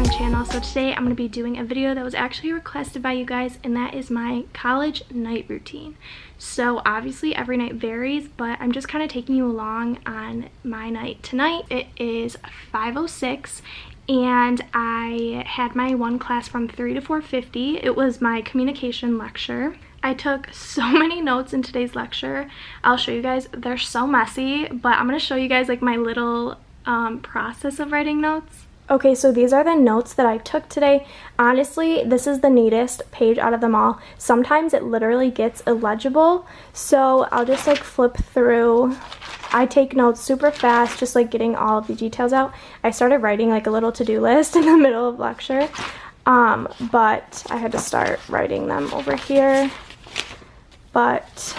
my channel. So today I'm going to be doing a video that was actually requested by you guys, and that is my college night routine. So obviously every night varies, but I'm just kind of taking you along on my night tonight. It is 5:06 and I had my one class from 3 to 4:50. It was my communication lecture. I took so many notes in today's lecture. I'll show you guys. They're so messy, but I'm going to show you guys like my little process of writing notes. Okay, so these are the notes that I took today. Honestly, this is the neatest page out of them all. Sometimes it literally gets illegible, so I'll just like flip through. I take notes super fast, just like getting all of the details out. I started writing like a little to-do list in the middle of lecture, but I had to start writing them over here. But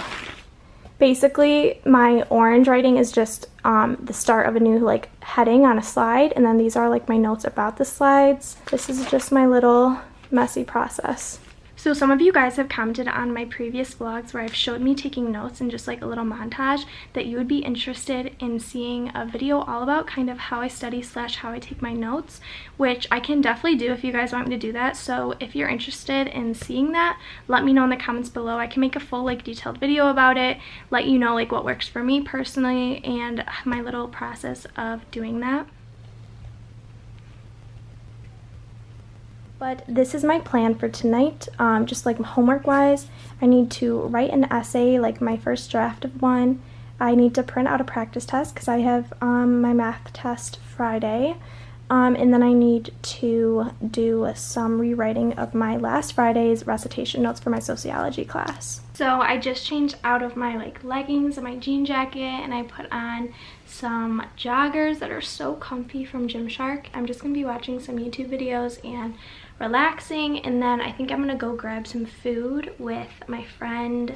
basically my orange writing is just the start of a new like heading on a slide, and then these are like my notes about the slides. This is just my little messy process. So some of you guys have commented on my previous vlogs where I've showed me taking notes and just like a little montage that you would be interested in seeing a video all about kind of how I study / how I take my notes, which I can definitely do if you guys want me to do that. So if you're interested in seeing that, let me know in the comments below. I can make a full like detailed video about it, let you know like what works for me personally and my little process of doing that. But this is my plan for tonight, just like homework wise. I need to write an essay, like my first draft of one. I need to print out a practice test because I have my math test Friday. And then I need to do some rewriting of my last Friday's recitation notes for my sociology class. So I just changed out of my like leggings and my jean jacket, and I put on some joggers that are so comfy from Gymshark. I'm just gonna be watching some YouTube videos and relaxing, and then I think I'm gonna go grab some food with my friends,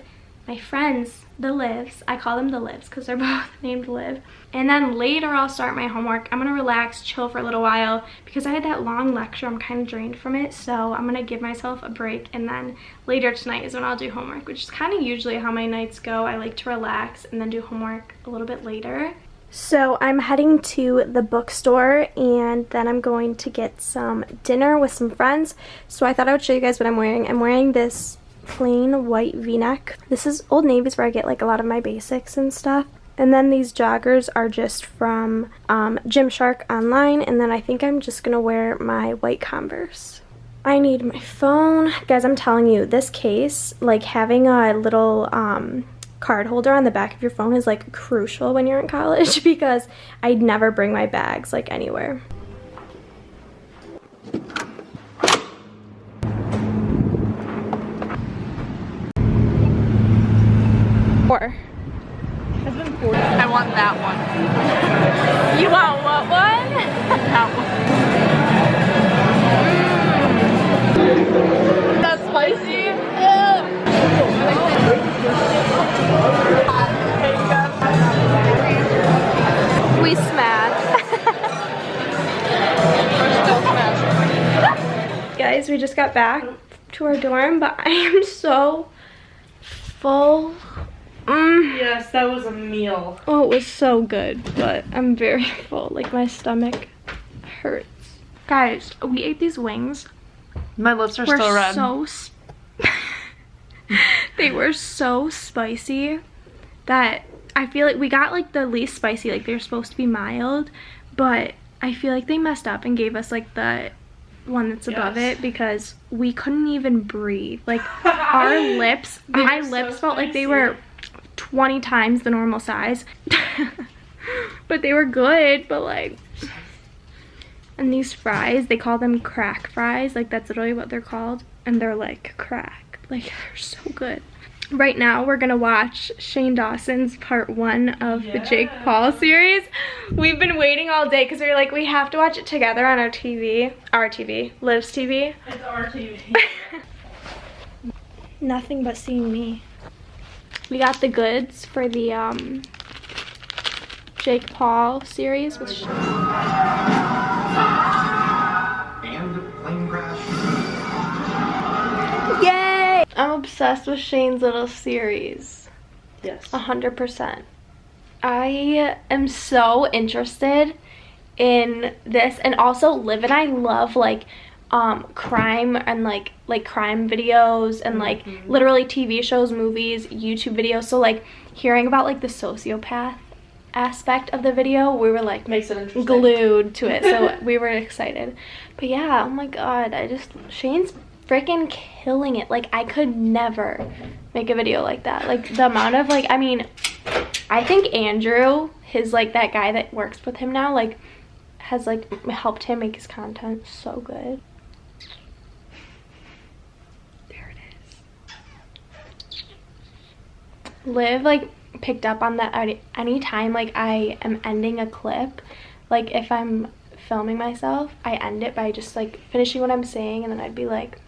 the Livs. I call them the Livs because they're both named Liv. And then later I'll start my homework. I'm gonna relax, chill for a little while because I had that long lecture. I'm kind of drained from it, so I'm gonna give myself a break, and then later tonight is when I'll do homework, which is kind of usually how my nights go. I like to relax and then do homework a little bit later. So I'm heading to the bookstore, and then I'm going to get some dinner with some friends. So I thought I would show you guys what I'm wearing. I'm wearing this plain white v-neck. This is Old Navy's where I get like a lot of my basics and stuff. And then these joggers are just from Gymshark online, and then I think I'm just gonna wear my white Converse. I need my phone. Guys, I'm telling you, this case, like having a little card holder on the back of your phone is like crucial when you're in college because I'd never bring my bags like anywhere. Four. I want that one. You want what one? That one. That's spicy. We smashed. Guys, we just got back to our dorm, but I am so full. Yes, that was a meal. Oh, it was so good, but I'm very full. Like my stomach hurts. Guys, we ate these wings. My lips are still red. They were so spicy that I feel like we got like the least spicy, like they're supposed to be mild, but I feel like they messed up and gave us like the one that's above it because we couldn't even breathe. Like our lips, my lips felt like they were 20 times the normal size. But they were good, but like, and these fries, they call them crack fries, like that's literally what they're called, and they're like crack, like they're so good. Right now we're gonna watch Shane Dawson's part 1 of the Jake Paul series. We've been waiting all day because we were like, we have to watch it together on our TV, Liv's TV. It's our TV. Nothing but seeing me. We got the goods for the Jake Paul series with Shane. And plane crash. Yay! I'm obsessed with Shane's little series. Yes. 100%. I am so interested in this. And also Liv and I love like crime and like crime videos and like literally TV shows, movies, YouTube videos. So like hearing about like the sociopath aspect of the video, we were like makes it interesting, glued to it. So we were excited. But yeah, oh my god, Shane's freaking killing it. Like I could never make a video like that. Like the amount of like, I mean, I think Andrew, his like that guy that works with him now, like has like helped him make his content so good. Liv like picked up on that anytime like I am ending a clip, like if I'm filming myself, I end it by just like finishing what I'm saying, and then I'd be like,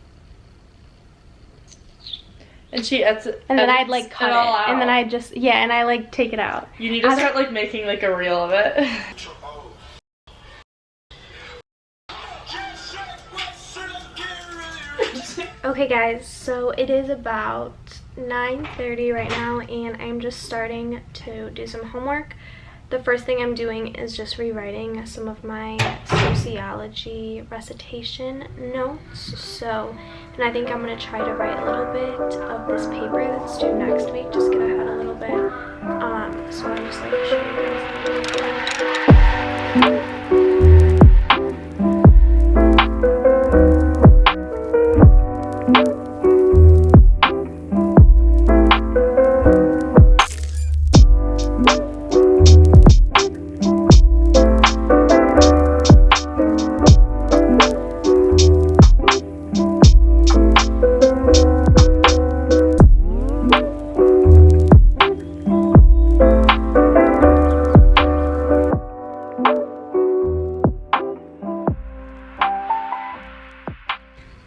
and she edits, and then I'd like cut it, and then I just, yeah, and I like take it out. You need to start like making like a reel of it. Okay guys, so it is about 9:30 right now, and I'm just starting to do some homework. The first thing I'm doing is just rewriting some of my sociology recitation notes. So, and I think I'm going to try to write a little bit of this paper that's due next week, just get ahead a little bit. So I'm just like showing you guys.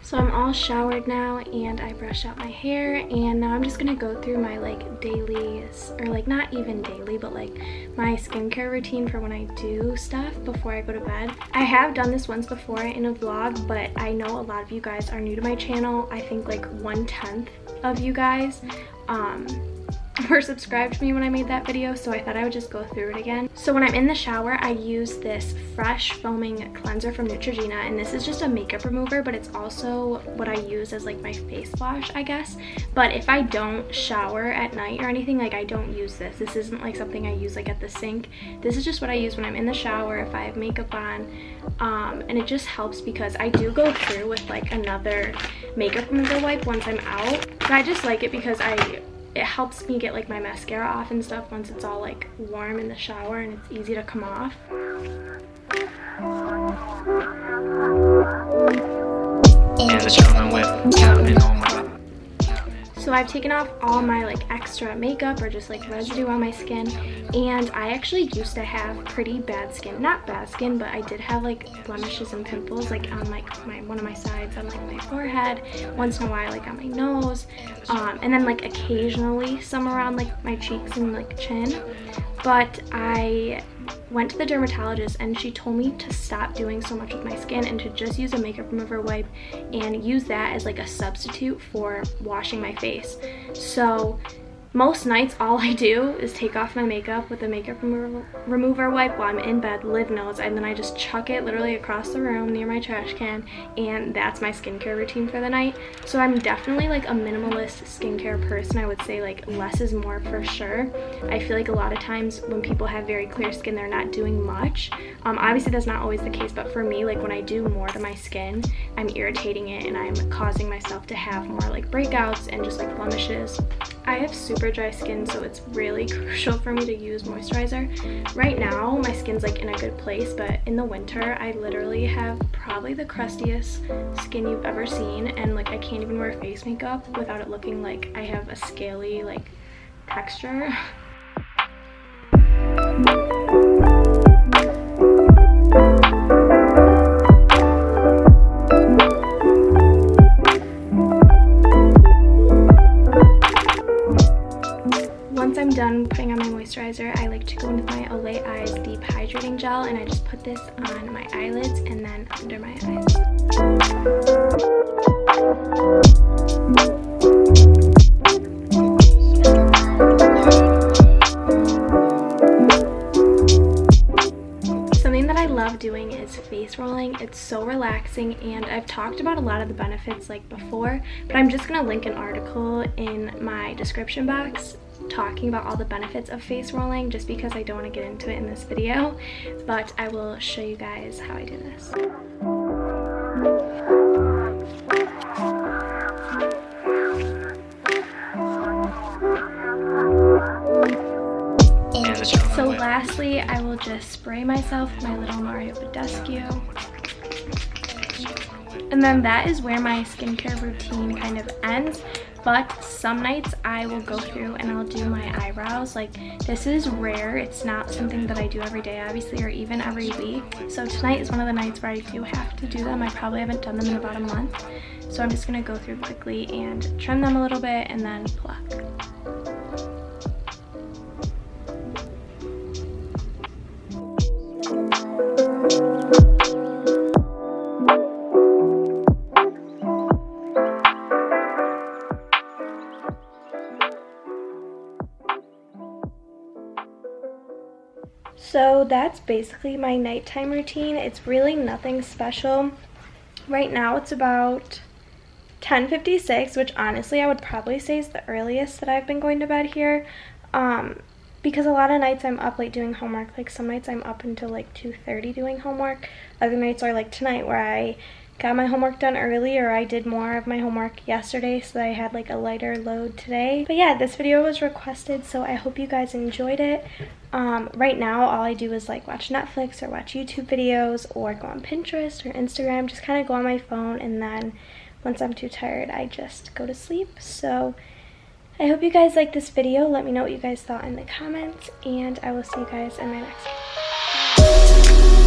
So I'm all showered now, and I brushed out my hair, and now I'm just gonna go through my like daily, or like not even daily, but like my skincare routine for when I do stuff before I go to bed. I have done this once before in a vlog, but I know a lot of you guys are new to my channel. I think like 1/10 of you guys were subscribed to me when I made that video, so I thought I would just go through it again. So when I'm in the shower, I use this fresh foaming cleanser from Neutrogena, and this is just a makeup remover, but it's also what I use as like my face wash, I guess. But if I don't shower at night or anything, like I don't use this. This isn't like something I use like at the sink. This is just what I use when I'm in the shower if I have makeup on, and it just helps because I do go through with like another makeup remover wipe once I'm out. But I just like it because it helps me get like my mascara off and stuff once it's all like warm in the shower, and it's easy to come off. And the gentleman with counting on my. So I've taken off all my like extra makeup or just like residue on my skin, and I actually used to have pretty bad skin. Not bad skin, but I did have like blemishes and pimples like on like one of my sides, on like my forehead, once in a while like on my nose, and then like occasionally some around like my cheeks and like chin. But I went to the dermatologist, and she told me to stop doing so much with my skin and to just use a makeup remover wipe and use that as like a substitute for washing my face. So most nights all I do is take off my makeup with a makeup remover wipe while I'm in bed, Liv knows, and then I just chuck it literally across the room near my trash can, and that's my skincare routine for the night. So I'm definitely like a minimalist skincare person. I would say like less is more for sure. I feel like a lot of times when people have very clear skin, they're not doing much. Obviously that's not always the case, but for me, like when I do more to my skin, I'm irritating it and I'm causing myself to have more like breakouts and just like blemishes. I have super dry skin, so it's really crucial for me to use moisturizer. Right now my skin's like in a good place, but in the winter I literally have probably the crustiest skin you've ever seen, and like I can't even wear face makeup without it looking like I have a scaly like texture. Once I'm done putting on my moisturizer, I like to go in with my Olay Eyes Deep Hydrating Gel, and I just put this on my eyelids and then under my eyes. Something that I love love doing is face rolling. It's so relaxing, and I've talked about a lot of the benefits like before, but I'm just gonna link an article in my description box talking about all the benefits of face rolling, just because I don't want to get into it in this video, but I will show you guys how I do this. So lastly, I will just spray myself with my little Mario Badescu. And then that is where my skincare routine kind of ends. But some nights I will go through and I'll do my eyebrows. Like, this is rare. It's not something that I do every day, obviously, or even every week. So tonight is one of the nights where I do have to do them. I probably haven't done them in about a month. So I'm just gonna go through quickly and trim them a little bit and then pluck. So that's basically my nighttime routine. It's really nothing special. Right now it's about 10:56, which honestly I would probably say is the earliest that I've been going to bed here. Because a lot of nights I'm up late doing homework. Like, some nights I'm up until like 2:30 doing homework. Other nights are like tonight, where I got my homework done early, or I did more of my homework yesterday, so that I had like a lighter load today. But yeah, this video was requested, so I hope you guys enjoyed it. Right now all I do is like watch Netflix or watch YouTube videos, or go on Pinterest or Instagram, just kind of go on my phone, and then once I'm too tired I just go to sleep. So I hope you guys liked this video. Let me know what you guys thought in the comments, and I will see you guys in my next one.